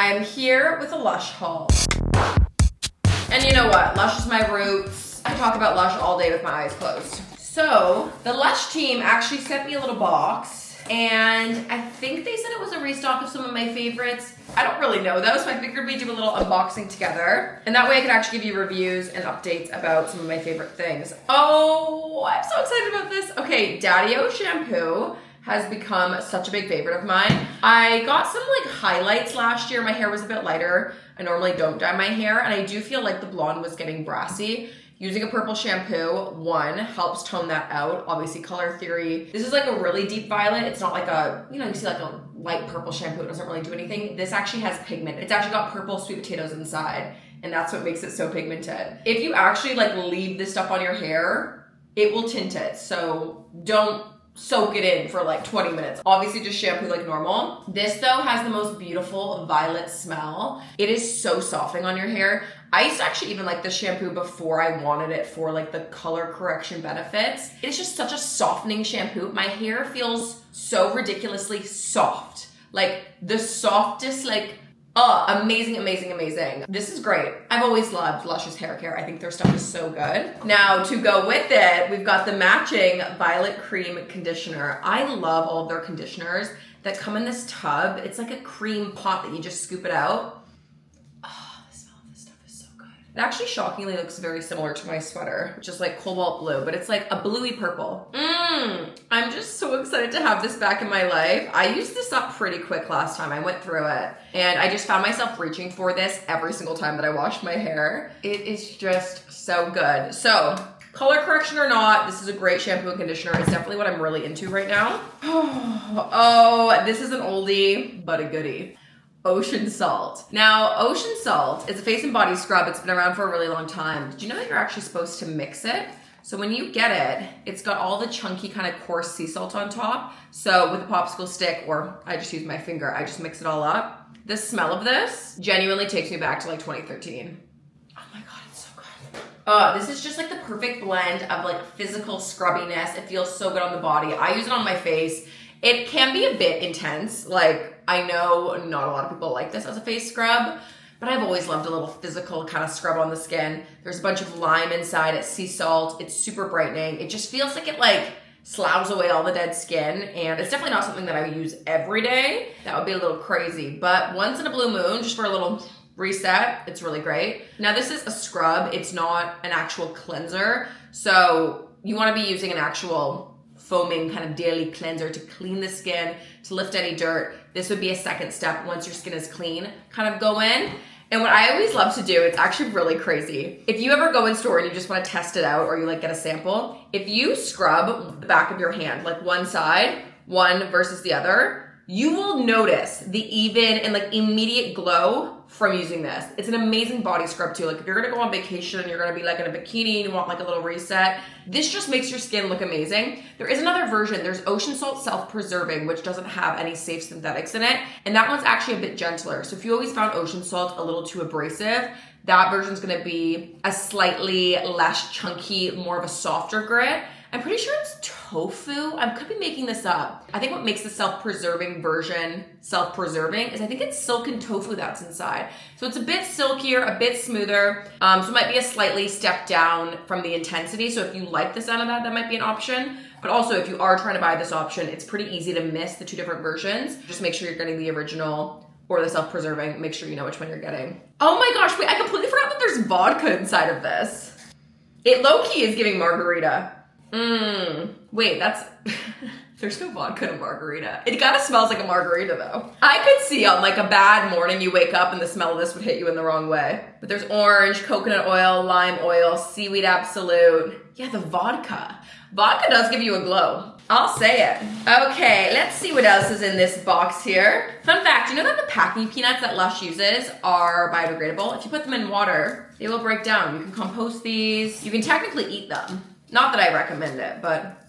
I am here with a Lush haul. And you know what? Lush is my roots. I talk about Lush all day with my eyes closed. So, the Lush team actually sent me a little box, and I think they said it was a restock of some of my favorites. I don't really know though, so I figured we'd do a little unboxing together. And that way I could actually give you reviews and updates about some of my favorite things. Oh, I'm so excited about this. Okay, Daddy-O shampoo has become such a big favorite of mine. I got some like highlights last year. My hair was a bit lighter. I normally don't dye my hair, and I do feel like the blonde was getting brassy. Using a purple shampoo, one, helps tone that out. Obviously, color theory. This is like a really deep violet. It's not like a, you know, you see like a light purple shampoo. It doesn't really do anything. This actually has pigment. It's actually got purple sweet potatoes inside, and that's what makes it so pigmented. If you actually like leave this stuff on your hair, it will tint it. So don't soak it in for like 20 minutes. Obviously just shampoo like normal. This though has the most beautiful violet smell. It is so softening on your hair. I used to actually even like this shampoo before I wanted it for like the color correction benefits. It's just such a softening shampoo. My hair feels so ridiculously soft. Like the softest, like, oh, amazing, amazing, amazing. This is great. I've always loved Lush's hair care. I think their stuff is so good. Now, to go with it, we've got the matching Violet Cream Conditioner. I love all of their conditioners that come in this tub. It's like a cream pot that you just scoop it out. Oh, the smell of this stuff is so good. It actually shockingly looks very similar to my sweater, which is like cobalt blue, but it's like a bluey purple. I'm just so excited to have this back in my life. I used this up pretty quick last time. I went through it, and I just found myself reaching for this every single time that I washed my hair. It is just so good. So, color correction or not, this is a great shampoo and conditioner. It's definitely what I'm really into right now. Oh, this is an oldie, but a goodie. Ocean Salt. Now, Ocean Salt is a face and body scrub. It's been around for a really long time. Did you know that you're actually supposed to mix it? So when you get it, it's got all the chunky kind of coarse sea salt on top. So with a popsicle stick, or I just use my finger, I just mix it all up. The smell of this genuinely takes me back to like 2013. Oh my God, it's so good. This is just like the perfect blend of like physical scrubbiness. It feels so good on the body. I use it on my face. It can be a bit intense. Like, I know not a lot of people like this as a face scrub, but I've always loved a little physical kind of scrub on the skin. There's a bunch of lime inside, it's sea salt, it's super brightening. It just feels like it like sloughs away all the dead skin, and it's definitely not something that I use every day. That would be a little crazy, but once in a blue moon, just for a little reset, it's really great. Now this is a scrub, it's not an actual cleanser, so you wanna be using an actual foaming kind of daily cleanser to clean the skin, to lift any dirt. This would be a second step once your skin is clean, kind of go in. And what I always love to do, it's actually really crazy. If you ever go in store and you just want to test it out, or you like get a sample, if you scrub the back of your hand, like one side, one versus the other, you will notice the even and like immediate glow from using this. It's an amazing body scrub too. Like if you're gonna go on vacation and you're gonna be like in a bikini and you want like a little reset, this just makes your skin look amazing. There is another version. There's Ocean Salt Self-Preserving, which doesn't have any safe synthetics in it. And that one's actually a bit gentler. So if you always found Ocean Salt a little too abrasive, that version's gonna be a slightly less chunky, more of a softer grit. I'm pretty sure it's tofu. I could be making this up. I think what makes the self-preserving version self-preserving is I think it's silken tofu that's inside. So it's a bit silkier, a bit smoother. So it might be a slightly step down from the intensity. So if you like the sound of that, that might be an option. But also if you are trying to buy this option, it's pretty easy to miss the two different versions. Just make sure you're getting the original or the self-preserving. Make sure you know which one you're getting. Oh my gosh, wait, I completely forgot that there's vodka inside of this. It low-key is giving margarita. Wait, that's, there's no vodka in a margarita. It kind of smells like a margarita though. I could see on like a bad morning you wake up and the smell of this would hit you in the wrong way. But there's orange, coconut oil, lime oil, seaweed absolute. Yeah, the vodka. Vodka does give you a glow. I'll say it. Okay, let's see what else is in this box here. Fun fact, you know that the packing peanuts that Lush uses are biodegradable? If you put them in water, they will break down. You can compost these. You can technically eat them. Not that I recommend it, but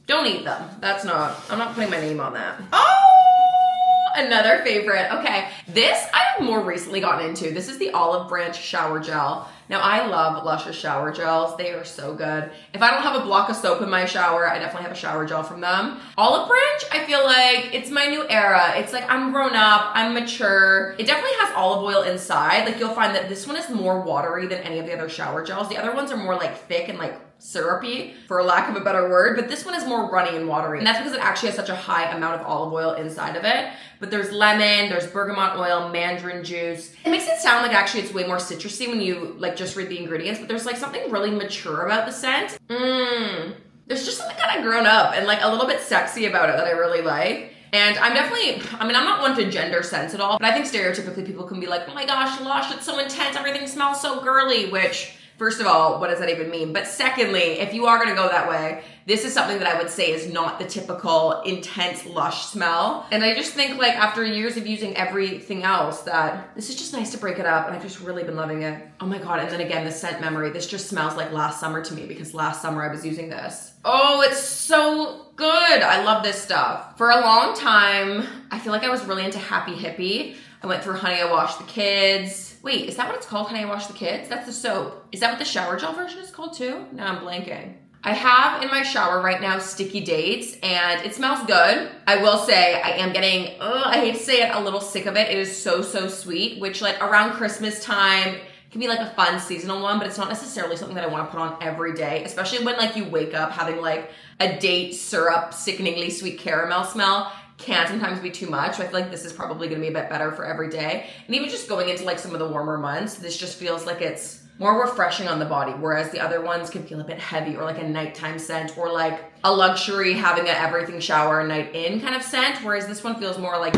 don't eat them. I'm not putting my name on that. Oh, Another favorite. Okay, this I have more recently gotten into. This is the Olive Branch Shower Gel. Now, I love Lush's shower gels. They are so good. If I don't have a block of soap in my shower, I definitely have a shower gel from them. Olive Branch, I feel like it's my new era. It's like I'm grown up, I'm mature. It definitely has olive oil inside. Like you'll find that this one is more watery than any of the other shower gels. The other ones are more like thick and like syrupy, for lack of a better word, but this one is more runny and watery. And that's because it actually has such a high amount of olive oil inside of it. But there's lemon, there's bergamot oil, mandarin juice. It makes it sound like actually it's way more citrusy when you like just read the ingredients, but there's like something really mature about the scent. There's just something kind of grown up and like a little bit sexy about it that I really like. And I'm not one to gender sense at all, but I think stereotypically people can be like, oh my gosh, Lush, it's so intense, everything smells so girly, which first of all, what does that even mean? But secondly, if you are gonna go that way, this is something that I would say is not the typical intense Lush smell. And I just think like after years of using everything else that this is just nice to break it up, and I've just really been loving it. Oh my God, and then again, the scent memory. This just smells like last summer to me because last summer I was using this. Oh, it's so good. I love this stuff. For a long time, I feel like I was really into Happy Hippie. I went through Honey, I Washed the Kids. Wait, is that what it's called, Honey, I Washed the Kids? That's the soap. Is that what the shower gel version is called too? No, I'm blanking. I have in my shower right now Sticky Dates, and it smells good. I will say I am getting, I hate to say it, a little sick of it. It is so, so sweet, which like around Christmas time can be like a fun seasonal one, but it's not necessarily something that I want to put on every day, especially when like you wake up having like a date syrup, sickeningly sweet caramel smell. Can sometimes be too much. So I feel like this is probably gonna be a bit better for every day. And even just going into like some of the warmer months, this just feels like it's more refreshing on the body, whereas the other ones can feel a bit heavy or like a nighttime scent or like a luxury having an everything shower night in kind of scent, whereas this one feels more like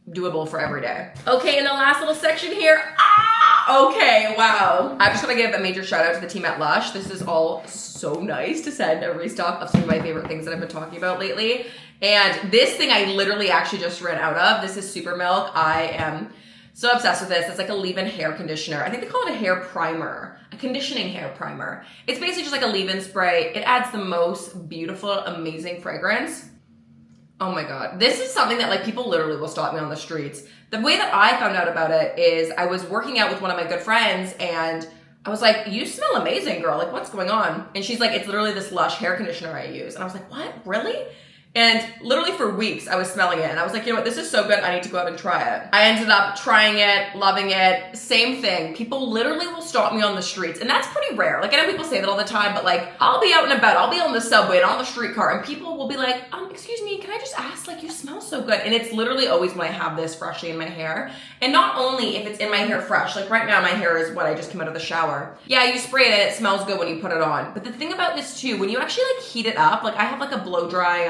doable for every day. Okay, in the last little section here, okay, wow. I just want to give a major shout out to the team at Lush. This is all so nice to send a restock of some of my favorite things that I've been talking about lately. And this thing I literally actually just ran out of. This is Super Milk. I am so obsessed with this. It's like a leave-in hair conditioner. I think they call it a hair primer, a conditioning hair primer. It's basically just like a leave-in spray. It adds the most beautiful, amazing fragrance. Oh my God. This is something that like people literally will stop me on the streets. The way that I found out about it is I was working out with one of my good friends and I was like, you smell amazing, girl. Like, what's going on? And she's like, it's literally this Lush hair conditioner I use. And I was like, what? Really? And literally for weeks I was smelling it and I was like, you know what, this is so good, I need to go out and try it. I ended up trying it, loving it. Same thing. People literally will stop me on the streets and that's pretty rare. Like I know people say that all the time, but like I'll be out and about, I'll be on the subway and on the streetcar and people will be like, excuse me, can I just ask, like you smell so good. And it's literally always when I have this freshly in my hair. And not only if it's in my hair fresh, like right now my hair is what I just came out of the shower. Yeah, you spray it and it smells good when you put it on. But the thing about this too, when you actually like heat it up, like I have like a blow dry,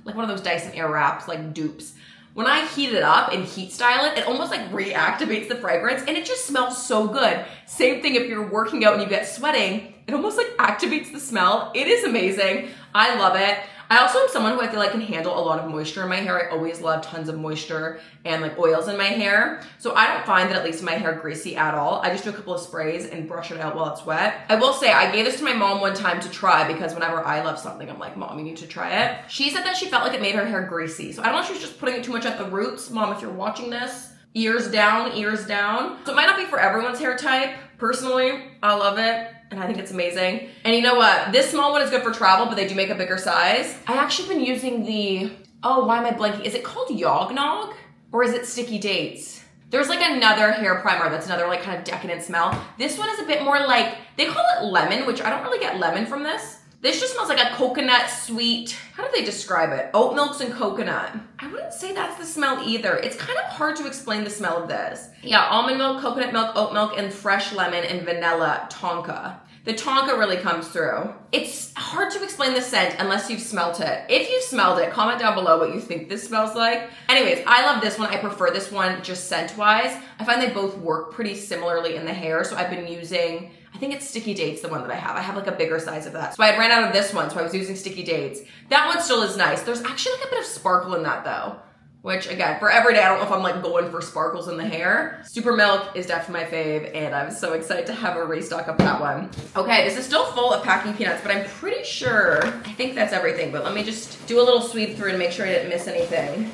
like one of those Dyson Airwraps, like dupes. When I heat it up and heat style it, it almost like reactivates the fragrance and it just smells so good. Same thing if you're working out and you get sweating, it almost like activates the smell. It is amazing. I love it. I also am someone who I feel like can handle a lot of moisture in my hair. I always love tons of moisture and like oils in my hair. So I don't find that at least my hair greasy at all. I just do a couple of sprays and brush it out while it's wet. I will say I gave this to my mom one time to try because whenever I love something, I'm like, Mom, you need to try it. She said that she felt like it made her hair greasy. So I don't know if she was just putting it too much at the roots. Mom, if you're watching this, ears down, ears down. So it might not be for everyone's hair type. Personally, I love it. And I think it's amazing. And you know what? This small one is good for travel, but they do make a bigger size. I actually been using the, why am I blanking? Is it called Yognog? Or is it Sticky Dates? There's like another hair primer that's another like kind of decadent smell. This one is a bit more like, they call it lemon, which I don't really get lemon from this. This just smells like a coconut sweet, how do they describe it? Oat milks and coconut. I wouldn't say that's the smell either. It's kind of hard to explain the smell of this. Yeah, almond milk, coconut milk, oat milk, and fresh lemon and vanilla tonka. The tonka really comes through. It's hard to explain the scent unless you've smelt it. If you've smelled it, comment down below what you think this smells like. Anyways, I love this one. I prefer this one just scent-wise. I find they both work pretty similarly in the hair, so I've been using, I think it's Sticky Dates, the one that I have. I have like a bigger size of that. So I had ran out of this one, so I was using Sticky Dates. That one still is nice. There's actually like a bit of sparkle in that though. which again, for every day, I don't know if I'm like going for sparkles in the hair. Super Milk is definitely my fave, and I'm so excited to have a restock of that one. Okay, this is still full of packing peanuts, but I'm pretty sure, I think that's everything, but let me just do a little sweep through and make sure I didn't miss anything.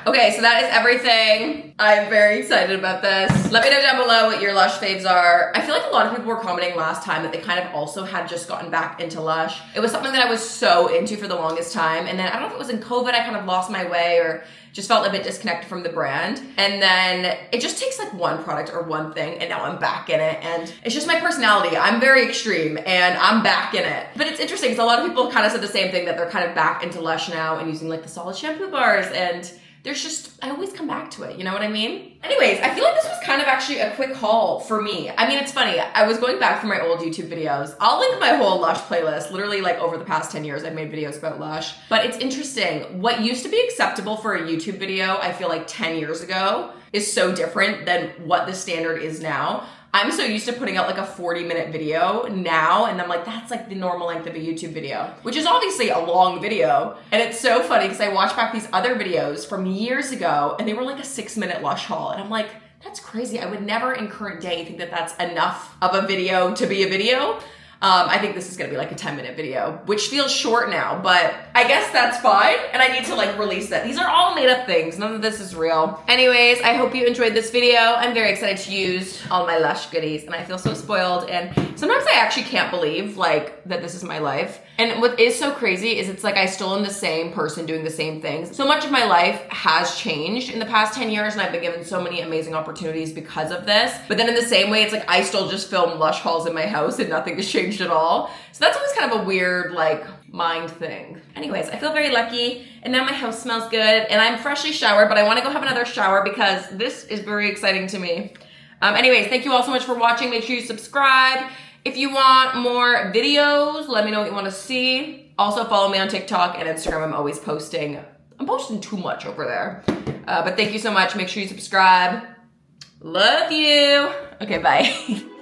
Okay, so that is everything. I'm very excited about this. Let me know down below what your Lush faves are. I feel like a lot of people were commenting last time that they kind of also had just gotten back into Lush. It was something that I was so into for the longest time, and then I don't know if it was in COVID, I kind of lost my way or just felt a bit disconnected from the brand. And then it just takes like one product or one thing, and now I'm back in it. And it's just my personality. I'm very extreme and I'm back in it. But it's interesting because a lot of people kind of said the same thing, that they're kind of back into Lush now and using like the solid shampoo bars, and there's just, I always come back to it, you know what I mean? Anyways, I feel like this was kind of actually a quick haul for me. I mean, it's funny, I was going back through my old YouTube videos. I'll link my whole Lush playlist. Literally like over the past 10 years, I've made videos about Lush. But it's interesting, what used to be acceptable for a YouTube video, I feel like 10 years ago, is so different than what the standard is now. I'm so used to putting out like a 40-minute video now, and I'm like, that's like the normal length of a YouTube video, which is obviously a long video. And it's so funny because I watch back these other videos from years ago, and they were like a 6-minute Lush haul. And I'm like, that's crazy. I would never in current day think that that's enough of a video to be a video. I think this is gonna be like a 10-minute video, which feels short now, but I guess that's fine. And I need to like release that. These are all made up things. None of this is real. Anyways, I hope you enjoyed this video. I'm very excited to use all my Lush goodies, and I feel so spoiled. And sometimes I actually can't believe like that this is my life. And what is so crazy is it's like I still am the same person doing the same things. So much of my life has changed in the past 10 years, and I've been given so many amazing opportunities because of this. But then in the same way, it's like I still just film Lush hauls in my house and nothing has changed at all. So that's always kind of a weird like mind thing. Anyways, I feel very lucky, and now my house smells good, and I'm freshly showered, but I want to go have another shower because this is very exciting to me. Anyways, thank you all so much for watching. Make sure you subscribe. If you want more videos, let me know what you want to see. Also follow me on TikTok and Instagram. I'm always posting. I'm posting too much over there. But thank you so much. Make sure you subscribe. Love you. Okay, bye.